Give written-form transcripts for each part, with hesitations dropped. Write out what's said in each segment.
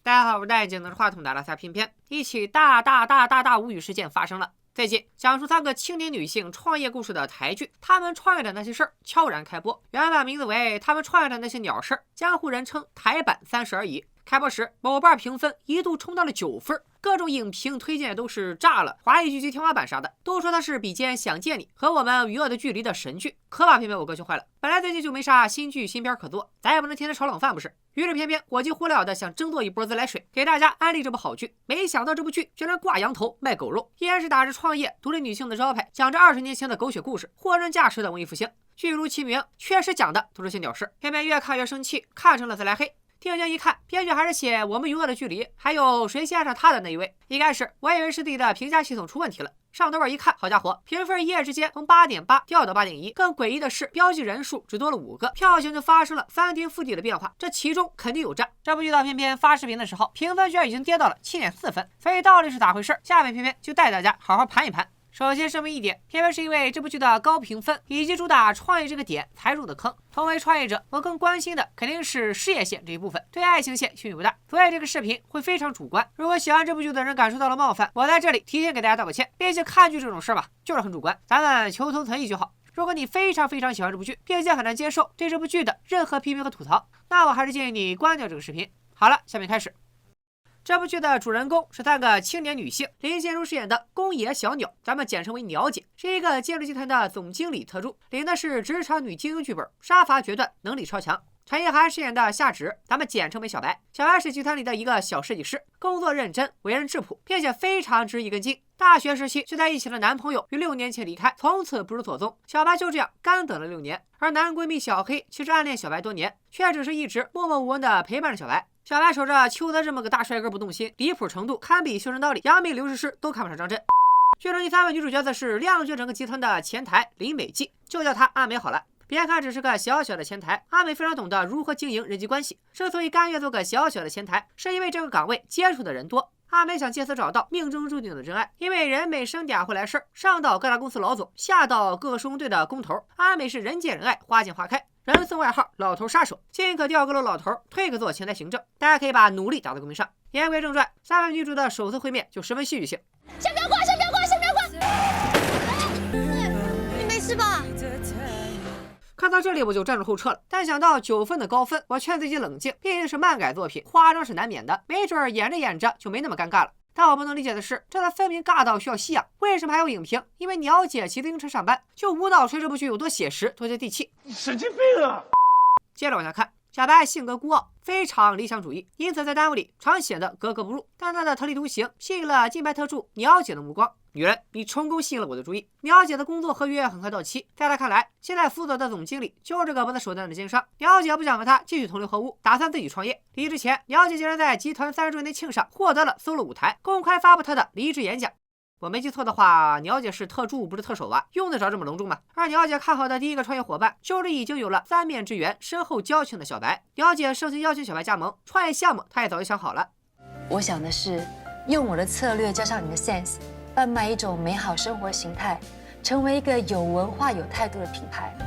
大家好，我是戴眼镜拿着话筒的拉萨偏偏。一起大无语事件发生了。最近讲述3个青年女性创业故事的台剧《她们创业的那些事儿》悄然开播，原版名字为《她们创业的那些鸟事儿》，江湖人称台版30而已。开播时，某瓣评分一度冲到了9分，各种影评推荐都是炸了，华语剧集天花板啥的，都说它是比肩《想见你》和我们与恶的距离的神剧，可把偏偏我哥训坏了。本来最近就没啥新剧新片可做，咱也不能天天炒冷饭不是？于是偏偏火急火燎的想争夺一波自来水，给大家安利这部好剧。没想到这部剧居然挂羊头卖狗肉，依然是打着创业、独立女性的招牌，讲着20年前的狗血故事，货真价实的文艺复兴。剧如其名，确实讲的都是些鸟事，偏偏越看越生气，看成了自来黑。定睛一看，编剧还是写我们与恶的距离，还有谁先上他的那一位。一开始我以为是自己的评价系统出问题了，上豆瓣一看，好家伙，评分一夜之间从8.8掉到8.1。更诡异的是，标记人数只多了5个，票型就发生了翻天覆地的变化，这其中肯定有诈。这部剧到偏偏发视频的时候，评分居然已经跌到了7.4分，所以到底是咋回事？下面偏偏就带大家好好盘一盘。首先声明一点，偏偏是因为这部剧的高评分以及主打创业这个点才入的坑。同为创业者，我更关心的肯定是事业线这一部分，对爱情线兴趣不大，所以这个视频会非常主观。如果喜欢这部剧的人感受到了冒犯，我在这里提前给大家道个歉。毕竟看剧这种事吧，就是很主观，咱们求同存异就好。如果你非常喜欢这部剧，并且很难接受对这部剧的任何批评和吐槽，那我还是建议你关掉这个视频。好了，下面开始。这部剧的主人公是3个青年女性，林心如饰演的宫野小鸟，咱们简称为鸟姐，是一个建筑集团的总经理特助，领的是职场女精英剧本，杀伐决断，能力超强。陈意涵饰演的夏芷，咱们简称为小白。小白是集团里的一个小设计师，工作认真，为人质朴，并且非常值一根筋。大学时期聚在一起的男朋友于6年前离开，从此不知所踪。小白就这样干等了6年，而男闺蜜小黑其实暗恋小白多年，却只是一直默默无闻的陪伴着小白。小白守着邱泽这么个大帅哥不动心，离谱程度堪比修真道理，杨幂、刘诗诗都看不上张震。剧中第3位女主角则是亮绝整个集团的前台林美纪，就叫她阿美好了。别看只是个小小的前台，阿美非常懂得如何经营人际关系。之所以甘愿做个小小的前台，是因为这个岗位接触的人多。阿美想借此找到命中注定的真爱，因为人美声嗲会来事儿，上到各大公司老总，下到各个施工队的工头，阿美是人见人爱，花见花开，人送外号老头杀手。进可调阁楼老头，退可做前台行政，大家可以把努力打在公屏上。言归正传，3位女主的首次会面就十分戏剧性。先不要挂，先不要挂，先不要挂！你没事吧？看到这里我就站住后撤了，但想到9分的高分，我劝自己冷静，毕竟是漫改作品，夸张是难免的，没准演着演着就没那么尴尬了。但我不能理解的是，这分明尬到需要吸氧，为什么还有影评？因为鸟姐骑自行车上班，就无脑吹这部剧有多写实，多接地气。你神经病啊！接着往下看，小白性格孤傲，非常理想主义，因此在单位里常显得格格不入。但他的特立独行吸引了金牌特助鸟姐的目光。女人，你成功吸引了我的注意。鸟姐的工作合约很快到期，在她看来，现在负责的总经理就是个不择手段的奸商。鸟姐不想和他继续同流合污，打算自己创业。离职前，鸟姐竟然在集团30周年庆上获得了 solo 舞台，公开发布她的离职演讲。我没记错的话，鸟姐是特助不是特首吧？用得着这么隆重吗？而鸟姐看好的第一个创业伙伴，就是已经有了3面之缘、深厚交情的小白。鸟姐盛情邀请小白加盟创业项目，她也早就想好了。我想的是，用我的策略加上你的 sense， 贩卖一种美好生活形态，成为一个有文化、有态度的品牌。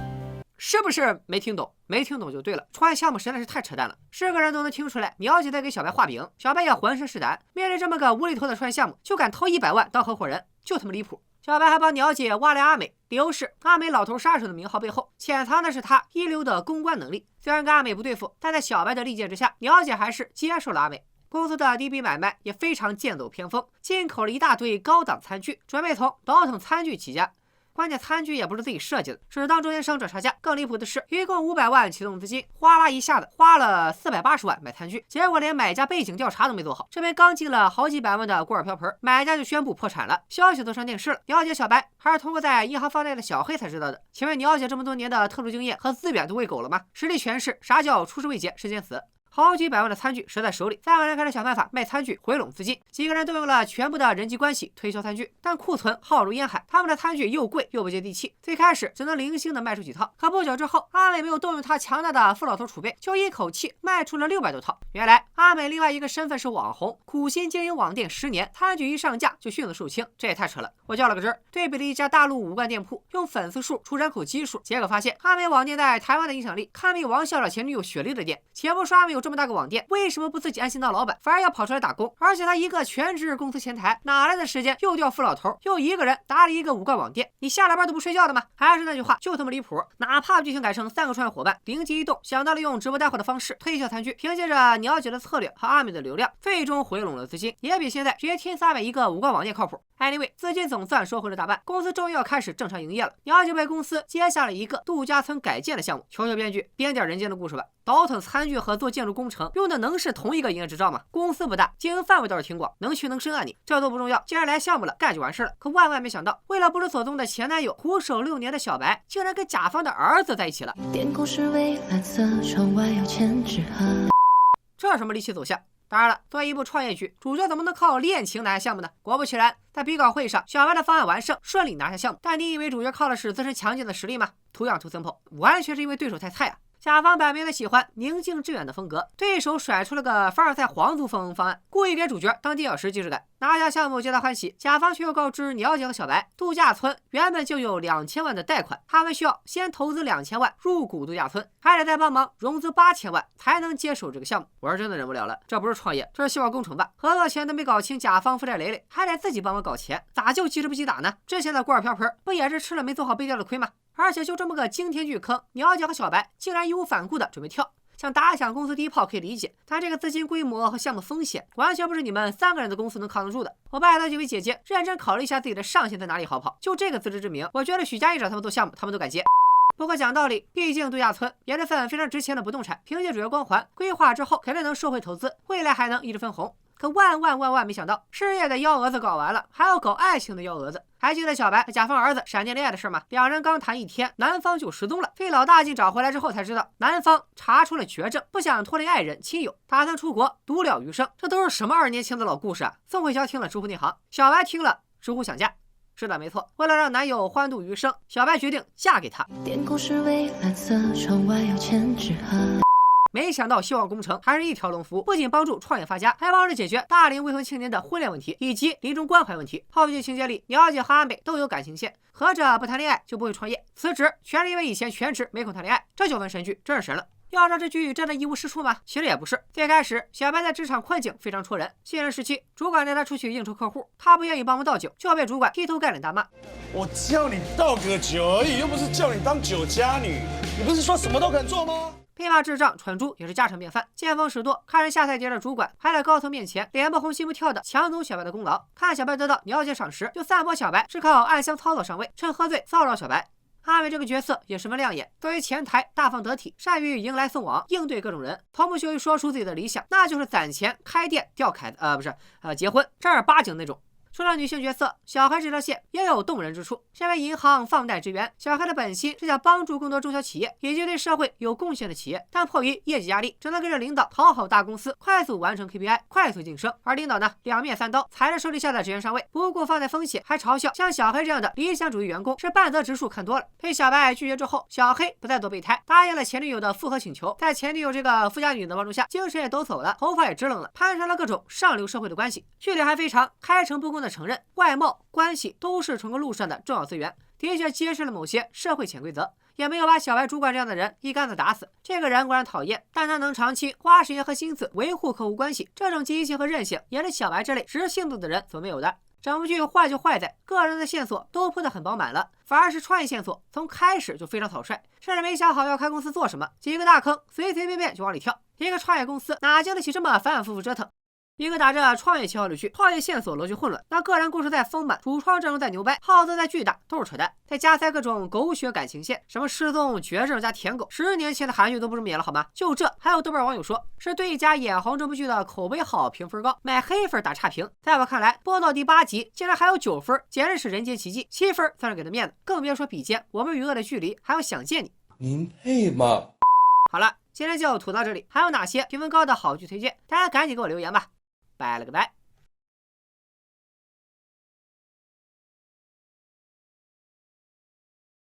是不是没听懂？没听懂就对了，创业项目实在是太扯淡了，是个人都能听出来。鸟姐在给小白画饼，小白也浑身是胆，面对这么个无厘头的创业项目，就敢投100万当合伙人，就他妈离谱。小白还帮鸟姐挖来阿美，理由是阿美老头杀手的名号背后潜藏的是他一流的公关能力。虽然跟阿美不对付，但在小白的力荐之下，鸟姐还是接受了阿美。公司的第一笔买卖也非常剑走偏锋，进口了一大堆高档餐具，准备从倒腾餐具起家。关键餐具也不是自己设计的，是当中间商赚差价。更离谱的是，一共500万启动资金，哗啦一下子花了480万买餐具，结果连买家背景调查都没做好。这边刚进了好几百万的锅碗瓢盆，买家就宣布破产了，消息都上电视了。了解小白还是通过在银行放贷的小黑才知道的。请问了解这么多年的特殊经验和资源都喂狗了吗？实力诠释啥叫出师未捷身先死。好几百万的餐具折在手里，3个人开始想办法卖餐具回笼资金。几个人动用了全部的人际关系推销餐具，但库存浩如烟海，他们的餐具又贵又不接地气。最开始只能零星的卖出几套，可不久之后，阿美没有动用她强大的富老头储备，就一口气卖出了600多套。原来阿美另外一个身份是网红，苦心经营网店10年，餐具一上架就迅速售罄，这也太扯了。我较了个真儿，对比了一家大陆5万店铺，用粉丝数除人口基数，结果发现阿美网店在台湾的影响力堪比王笑笑前女友雪莉的店。且不说阿美有这么大个网店，为什么不自己安心当老板，反而要跑出来打工？而且他一个全职公司前台，哪来的时间又调副老头，又一个人打理一个5冠网店？你下了班都不睡觉的吗？还是那句话，就这么离谱。哪怕剧情改成3个创业伙伴灵机一动，想到了用直播带货的方式推销餐具，凭借着鸟姐的策略和阿美的流量，最终回笼了资金，也比现在直接天撒买一个5冠网店靠谱。Anyway， 资金总算收回了大半，公司终于要开始正常营业了。鸟姐为公司接下了一个度假村改建的项目，求求编剧编点人间的故事吧。倒腾餐具和做建筑工程用的能是同一个营业执照吗？公司不大，经营范围倒是挺广，能屈能伸啊你。这都不重要，既然来项目了，干就完事了。可万万没想到，为了不知所踪的前男友，苦守6年的小白，竟然跟甲方的儿子在一起了。天空是蔚蓝色，窗外有千纸鹤。这什么离奇走向？当然了，作为一部创业剧，主角怎么能靠恋情拿下项目呢？果不其然，在比稿会上，小白的方案完胜，顺利拿下项目。但你以为主角靠的是自身强劲的实力吗？Too young too simple， 完全是因为对手太菜啊！甲方摆明了喜欢宁静致远的风格，对手甩出了个凡尔赛皇族风方案，故意给主角当垫脚石既视感。拿下项目皆大欢喜，甲方却又告知鸟姐和小白，度假村原本就有2000万的贷款，他们需要先投资2000万入股度假村，还得再帮忙融资8000万才能接手这个项目。我是真的忍不了了，这不是创业，这是希望工程吧？合作前都没搞清甲方负债累累，还得自己帮忙搞钱，咋就急着不急打呢？之前的锅碗瓢盆不也是吃了没做好背调的亏吗？而且就这么个惊天巨坑，鸟姐和小白竟然义无反顾的准备跳，想打响公司第一炮可以理解，但这个资金规模和项目风险完全不是你们3个人的公司能扛得住的。我拜托几位姐姐认真考虑一下自己的上限在哪里好不好？就这个自知之明，我觉得许家印找他们做项目，他们都敢接。不过讲道理，毕竟度假村也是份非常值钱的不动产，凭借主角光环，规划之后肯定能收回投资，未来还能一直分红。可万没想到，事业的幺蛾子搞完了，还要搞爱情的幺蛾子。还记得小白和甲方儿子闪电恋爱的事吗？2人刚谈1天，男方就失踪了。费老大劲找回来之后，才知道男方查出了绝症，不想拖累爱人亲友，打算出国独了余生。这都是什么2年前的老故事啊！宋慧乔听了直呼内行，小白听了直呼想嫁。是的，没错，为了让男友欢度余生，小白决定嫁给他。天空是蔚蓝色，窗外有千纸鹤。没想到希望工程还是一条龙服务，不仅帮助创业发家，还帮着解决大龄未婚青年的婚恋问题以及临终关怀问题。后续情节里，鸟姐和阿美都有感情线，合着不谈恋爱就不会创业，辞职全是因为以前全职没空谈恋爱。这9份神剧真是神了。要说这剧真的一无是处吗？其实也不是。最开始，小白在职场困境非常戳人。新人时期，主管带他出去应酬客户，他不愿意帮忙倒酒，就要被主管劈头盖脸大骂。我叫你倒个酒而已，又不是叫你当酒家女。你不是说什么都肯做吗？被骂智障、蠢猪也是家常便饭。见风使舵，看人下菜碟的主管还在高层面前脸不红心不跳的抢走小白的功劳。看小白得到鸟姐赏识，就散播小白是靠暗箱操作上位，趁喝醉骚扰小白。阿美这个角色也十分亮眼，作为前台大方得体，善于迎来送往，应对各种人。从不羞于说出自己的理想，那就是攒钱开店钓凯子，结婚，正儿八经那种。除了女性角色，小黑这条线也有动人之处。身为银行放贷职员，小黑的本心是想帮助更多中小企业以及对社会有贡献的企业，但迫于业绩压力，只能跟着领导讨好大公司，快速完成 KPI， 快速晋升。而领导呢，2面3刀，踩着手里下的职员上位，不顾放贷风险，还嘲笑像小黑这样的理想主义员工是半泽直树看多了。被小白拒绝之后，小黑不再做备胎，答应了前女友的复合请求。在前女友这个富家女的帮助下，精神也抖擞了，头发也支棱了，攀上了各种上流社会的关系。剧里还非常开诚布公的承认，外貌、关系都是成功路上的重要资源，的确揭示了某些社会潜规则，也没有把小白主管这样的人一竿子打死。这个人固然讨厌，但他能长期花时间和心思维护客户关系，这种积极性和韧性也是小白这类直性子的人所没有的。整部剧坏就坏在个人的线索都铺得很饱满了，反而是创业线索从开始就非常草率，甚至没想好要开公司做什么，几个大坑随随便便就往里跳。一个创业公司哪经得起这么反反复复折腾？一个打着创业旗号的剧，创业线索逻辑混乱，那个人故事再丰满，主创阵容再牛掰，耗资再巨大，都是扯淡。再加塞各种狗血感情线，什么失踪、绝症加舔狗，10年前的韩剧都不这么演了好吗？就这，还有豆瓣网友说是对家眼红这部剧的口碑好，评分高，买黑粉打差评。在我看来，播到第8集竟然还有9分，简直是人间奇迹。7分算是给的面子，更别说比肩《我们与恶的距离》还有《想见你》。您配吗？好了，今天就吐到这里，还有哪些评分高的好剧推荐？大家赶紧给我留言吧。拜了个拜。